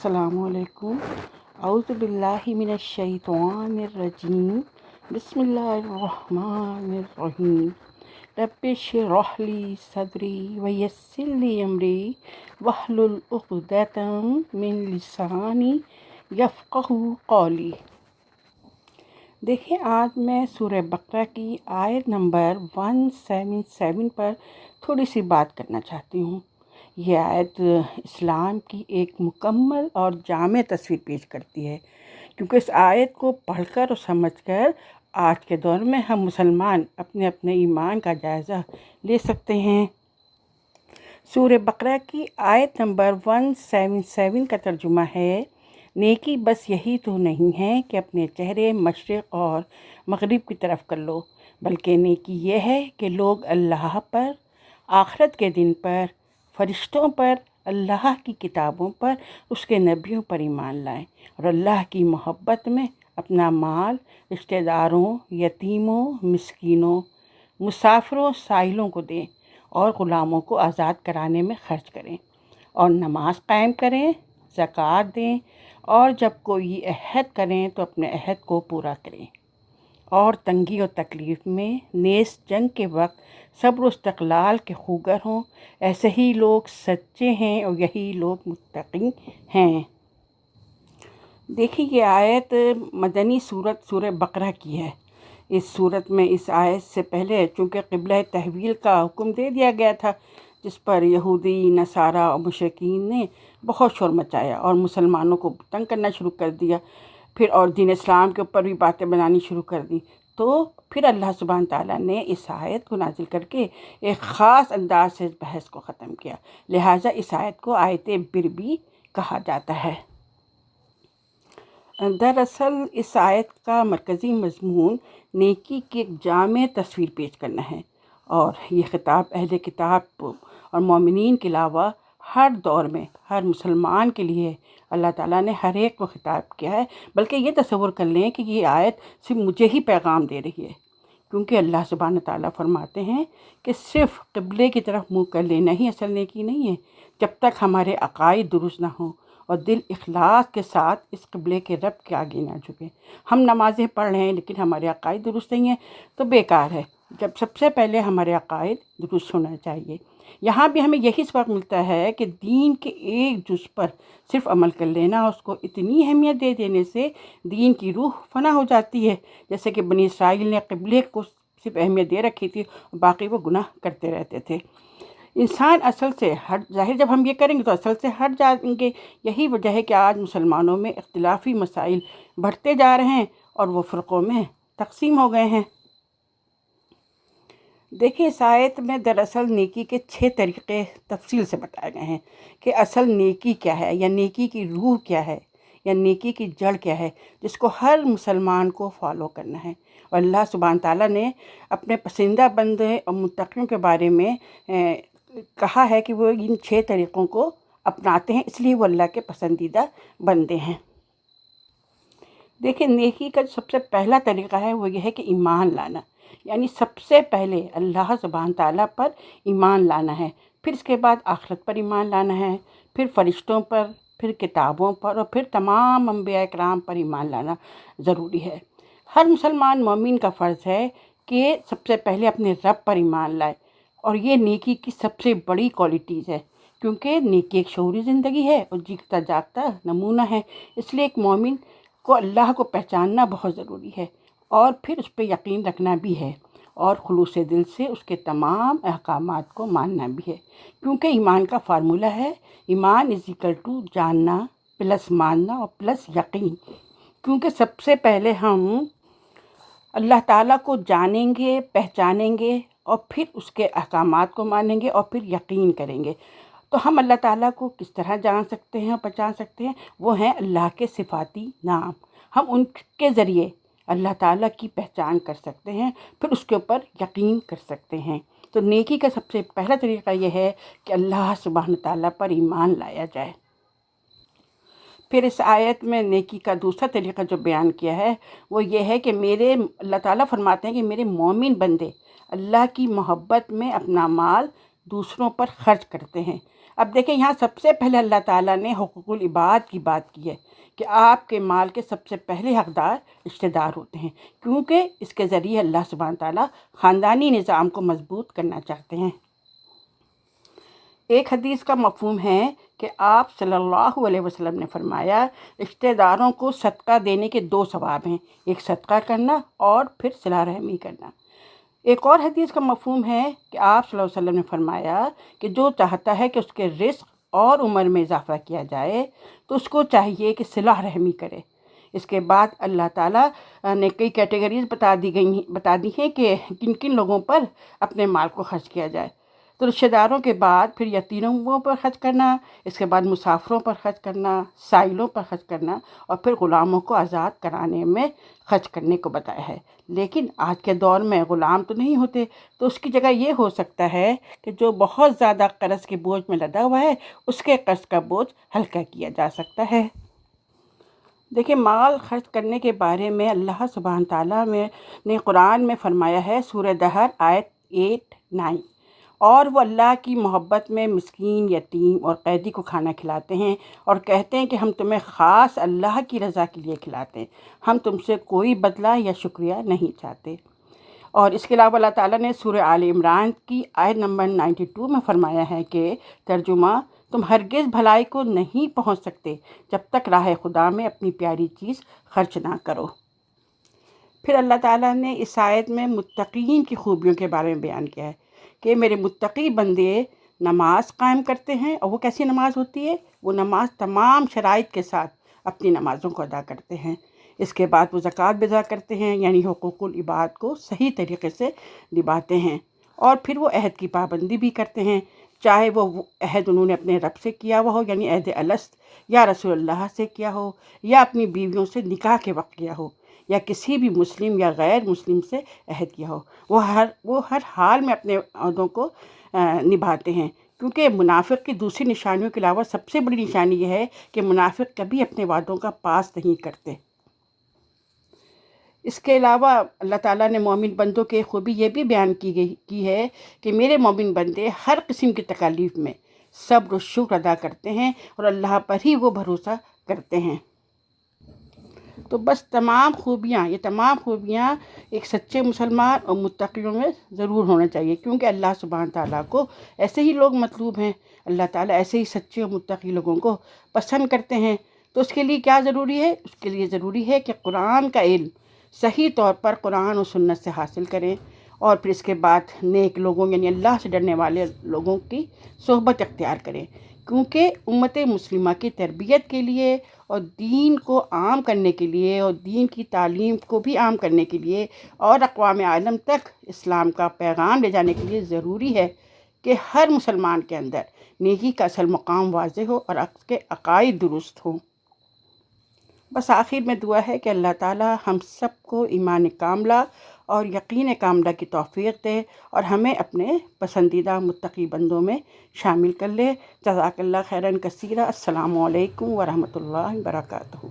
السلام علیکم۔ اعوذ باللہ من الشیطان الرجیم، بسم اللہ الرحمن الرحیم۔ رب اشرح لی صدری ویسر لی امری واحلل عقدۃ من لسانی یفقہوا قولی۔ دیکھیں، آج میں سورہ بقرہ کی آیت نمبر 177 پر تھوڑی سی بات کرنا چاہتی ہوں۔ یہ آیت اسلام کی ایک مکمل اور جامع تصویر پیش کرتی ہے، کیونکہ اس آیت کو پڑھ کر اور سمجھ کر آج کے دور میں ہم مسلمان اپنے اپنے ایمان کا جائزہ لے سکتے ہیں۔ سورہ بقرہ کی آیت نمبر 177 کا ترجمہ ہے: نیکی بس یہی تو نہیں ہے کہ اپنے چہرے مشرق اور مغرب کی طرف کر لو، بلکہ نیکی یہ ہے کہ لوگ اللہ پر، آخرت کے دن پر، فرشتوں پر، اللہ کی کتابوں پر، اس کے نبیوں پر ایمان لائیں اور اللہ کی محبت میں اپنا مال رشتہ داروں، یتیموں، مسکینوں، مسافروں، سائلوں کو دیں اور غلاموں کو آزاد کرانے میں خرچ کریں، اور نماز قائم کریں، زکوٰۃ دیں، اور جب کوئی عہد کریں تو اپنے عہد کو پورا کریں، اور تنگی اور تکلیف میں نیز جنگ کے وقت صبر و استقلال کے خوگر ہوں۔ ایسے ہی لوگ سچے ہیں اور یہی لوگ متقی ہیں۔ دیکھیے، یہ آیت مدنی سورہ بقرہ کی ہے۔ اس صورت میں اس آیت سے پہلے چونکہ قبلہ تحویل کا حکم دے دیا گیا تھا، جس پر یہودی، نصارہ اور مشرکین نے بہت شور مچایا اور مسلمانوں کو تنگ کرنا شروع کر دیا، پھر اور دین اسلام کے اوپر بھی باتیں بنانی شروع کر دی۔ تو پھر اللہ سبحانہ تعالیٰ نے اس آیت کو نازل کر کے ایک خاص انداز سے اس بحث کو ختم کیا، لہٰذا اس آیت کو آیت بر بھی کہا جاتا ہے۔ دراصل اس آیت کا مرکزی مضمون نیکی کی ایک جامع تصویر پیش کرنا ہے، اور یہ خطاب اہل کتاب اور مومنین کے علاوہ ہر دور میں ہر مسلمان کے لیے اللہ تعالیٰ نے ہر ایک کو خطاب کیا ہے۔ بلکہ یہ تصور کر لیں کہ یہ آیت صرف مجھے ہی پیغام دے رہی ہے، کیونکہ اللہ سبحانہ تعالیٰ فرماتے ہیں کہ صرف قبلے کی طرف منہ کر لینا ہی اصل نیکی نہیں ہے، جب تک ہمارے عقائد درست نہ ہوں اور دل اخلاص کے ساتھ اس قبلے کے رب کے آگے نہ جھکے۔ ہم نمازیں پڑھ رہے ہیں لیکن ہمارے عقائد درست نہیں ہیں تو بیکار ہے۔ جب سب سے پہلے ہمارے عقائد درست ہونا چاہیے۔ یہاں بھی ہمیں یہی سبق ملتا ہے کہ دین کے ایک جز پر صرف عمل کر لینا اور اس کو اتنی اہمیت دے دینے سے دین کی روح فنا ہو جاتی ہے، جیسے کہ بنی اسرائیل نے قبلے کو صرف اہمیت دے رکھی تھی اور باقی وہ گناہ کرتے رہتے تھے۔ انسان اصل سے ظاہر جب ہم یہ کریں گے تو اصل سے ہٹ جائیں گے۔ یہی وجہ ہے کہ آج مسلمانوں میں اختلافی مسائل بڑھتے جا رہے ہیں اور وہ فرقوں میں تقسیم ہو گئے ہیں۔ دیکھیں، اس آیت میں دراصل نیکی کے 6 طریقے تفصیل سے بتائے گئے ہیں کہ اصل نیکی کیا ہے، یا نیکی کی روح کیا ہے، یا نیکی کی جڑ کیا ہے، جس کو ہر مسلمان کو فالو کرنا ہے۔ اور اللہ سبحانہ تعالیٰ نے اپنے پسندیدہ بندے اور متقیوں کے بارے میں کہا ہے کہ وہ ان 6 طریقوں کو اپناتے ہیں، اس لیے وہ اللہ کے پسندیدہ بندے ہیں۔ دیکھیں، نیکی کا سب سے پہلا طریقہ ہے وہ یہ ہے کہ ایمان لانا، یعنی سب سے پہلے اللہ سبحانہ تعالیٰ پر ایمان لانا ہے، پھر اس کے بعد آخرت پر ایمان لانا ہے، پھر فرشتوں پر، پھر کتابوں پر، اور پھر تمام انبیاء کرام پر ایمان لانا ضروری ہے۔ ہر مسلمان مومن کا فرض ہے کہ سب سے پہلے اپنے رب پر ایمان لائے، اور یہ نیکی کی سب سے بڑی کوالٹیز ہے، کیونکہ نیکی ایک شعوری زندگی ہے اور جیتا جاگتا نمونہ ہے۔ اس لیے ایک مومن کو اللہ کو پہچاننا بہت ضروری ہے، اور پھر اس پہ یقین رکھنا بھی ہے، اور خلوص دل سے اس کے تمام احکامات کو ماننا بھی ہے، کیونکہ ایمان کا فارمولہ ہے ایمان = جاننا پلس ماننا اور پلس یقین۔ کیونکہ سب سے پہلے ہم اللہ تعالیٰ کو جانیں گے، پہچانیں گے، اور پھر اس کے احکامات کو مانیں گے، اور پھر یقین کریں گے۔ تو ہم اللہ تعالیٰ کو کس طرح جان سکتے ہیں اور پہچان سکتے ہیں؟ وہ ہیں اللہ کے صفاتی نام۔ ہم ان کے ذریعے اللہ تعالیٰ کی پہچان کر سکتے ہیں، پھر اس کے اوپر یقین کر سکتے ہیں۔ تو نیکی کا سب سے پہلا طریقہ یہ ہے کہ اللہ سبحانہ تعالیٰ پر ایمان لایا جائے۔ پھر اس آیت میں نیکی کا دوسرا طریقہ جو بیان کیا ہے وہ یہ ہے کہ اللہ تعالیٰ فرماتے ہیں کہ میرے مومن بندے اللہ کی محبت میں اپنا مال دوسروں پر خرچ کرتے ہیں۔ اب دیکھیں یہاں سب سے پہلے اللہ تعالیٰ نے حقوق العباد کی بات کی ہے کہ آپ کے مال کے سب سے پہلے حقدار رشتہ دار ہوتے ہیں، کیونکہ اس کے ذریعے اللہ سبحانہ تعالیٰ خاندانی نظام کو مضبوط کرنا چاہتے ہیں۔ ایک حدیث کا مفہوم ہے کہ آپ صلی اللہ علیہ وسلم نے فرمایا رشتہ داروں کو صدقہ دینے کے 2 ثواب ہیں، ایک صدقہ کرنا اور پھر صلہ رحمی کرنا۔ ایک اور حدیث کا مفہوم ہے کہ آپ صلی اللہ علیہ وسلم نے فرمایا کہ جو چاہتا ہے کہ اس کے رزق اور عمر میں اضافہ کیا جائے تو اس کو چاہیے کہ صلہ رحمی کرے۔ اس کے بعد اللہ تعالیٰ نے کئی کیٹیگریز بتا دی ہیں کہ کن کن لوگوں پر اپنے مال کو خرچ کیا جائے۔ تو رشتہ داروں کے بعد پھر یتیموں پر خرچ کرنا، اس کے بعد مسافروں پر خرچ کرنا، سائلوں پر خرچ کرنا، اور پھر غلاموں کو آزاد کرانے میں خرچ کرنے کو بتایا ہے۔ لیکن آج کے دور میں غلام تو نہیں ہوتے، تو اس کی جگہ یہ ہو سکتا ہے کہ جو بہت زیادہ قرض کے بوجھ میں لدا ہوا ہے اس کے قرض کا بوجھ ہلکا کیا جا سکتا ہے۔ دیکھیں مال خرچ کرنے کے بارے میں اللہ سبحانہ تعالیٰ نے قرآن میں فرمایا ہے، سورہ دہر آیت 8-9، اور وہ اللہ کی محبت میں مسکین، یتیم اور قیدی کو کھانا کھلاتے ہیں اور کہتے ہیں کہ ہم تمہیں خاص اللہ کی رضا کے لیے کھلاتے ہیں، ہم تم سے کوئی بدلہ یا شکریہ نہیں چاہتے۔ اور اس کے علاوہ اللہ تعالیٰ نے سورہ آل عمران کی آیت نمبر 92 میں فرمایا ہے کہ ترجمہ، تم ہرگز بھلائی کو نہیں پہنچ سکتے جب تک راہ خدا میں اپنی پیاری چیز خرچ نہ کرو۔ پھر اللہ تعالیٰ نے اس آیت میں متقین کی خوبیوں کے بارے میں بیان کیا ہے کہ میرے متقی بندے نماز قائم کرتے ہیں، اور وہ کیسی نماز ہوتی ہے؟ وہ نماز تمام شرائط کے ساتھ اپنی نمازوں کو ادا کرتے ہیں۔ اس کے بعد وہ زکوٰۃ بھی ادا کرتے ہیں، یعنی حقوق العباد کو صحیح طریقے سے نبھاتے ہیں، اور پھر وہ عہد کی پابندی بھی کرتے ہیں، چاہے وہ عہد انہوں نے اپنے رب سے کیا ہوا ہو، یعنی عہد الست، یا رسول اللہ سے کیا ہو، یا اپنی بیویوں سے نکاح کے وقت کیا ہو، یا کسی بھی مسلم یا غیر مسلم سے عہد کیا ہو۔ وہ ہر حال میں اپنے عہدوں کو نبھاتے ہیں، کیونکہ منافق کی دوسری نشانیوں کے علاوہ سب سے بڑی نشانی یہ ہے کہ منافق کبھی اپنے وعدوں کا پاس نہیں کرتے۔ اس کے علاوہ اللہ تعالیٰ نے مومن بندوں کے خوبی یہ بھی بیان کی ہے کہ میرے مومن بندے ہر قسم کی تکالیف میں صبر و شکر ادا کرتے ہیں اور اللہ پر ہی وہ بھروسہ کرتے ہیں۔ تو بس یہ تمام خوبیاں ایک سچے مسلمان اور متقیوں میں ضرور ہونا چاہیے، کیونکہ اللہ سبحانہ تعالیٰ کو ایسے ہی لوگ مطلوب ہیں، اللہ تعالیٰ ایسے ہی سچے اور متقی لوگوں کو پسند کرتے ہیں۔ تو اس کے لیے کیا ضروری ہے؟ اس کے لیے ضروری ہے کہ قرآن کا علم صحیح طور پر قرآن و سنت سے حاصل کریں، اور پھر اس کے بعد نیک لوگوں یعنی اللہ سے ڈرنے والے لوگوں کی صحبت اختیار کریں، کیونکہ امت مسلمہ کی تربیت کے لیے اور دین کو عام کرنے کے لیے اور دین کی تعلیم کو بھی عام کرنے کے لیے اور اقوام عالم تک اسلام کا پیغام لے جانے کے لیے ضروری ہے کہ ہر مسلمان کے اندر نیکی کا اصل مقام واضح ہو اور اس کے عقائد درست ہوں۔ بس آخر میں دعا ہے کہ اللہ تعالیٰ ہم سب کو ایمان کاملہ اور یقین کاملہ کی توفیق دے اور ہمیں اپنے پسندیدہ متقی بندوں میں شامل کر لے۔ جزاک اللہ خیراً کثیرا۔ السلام علیکم ورحمۃ اللہ وبرکاتہ۔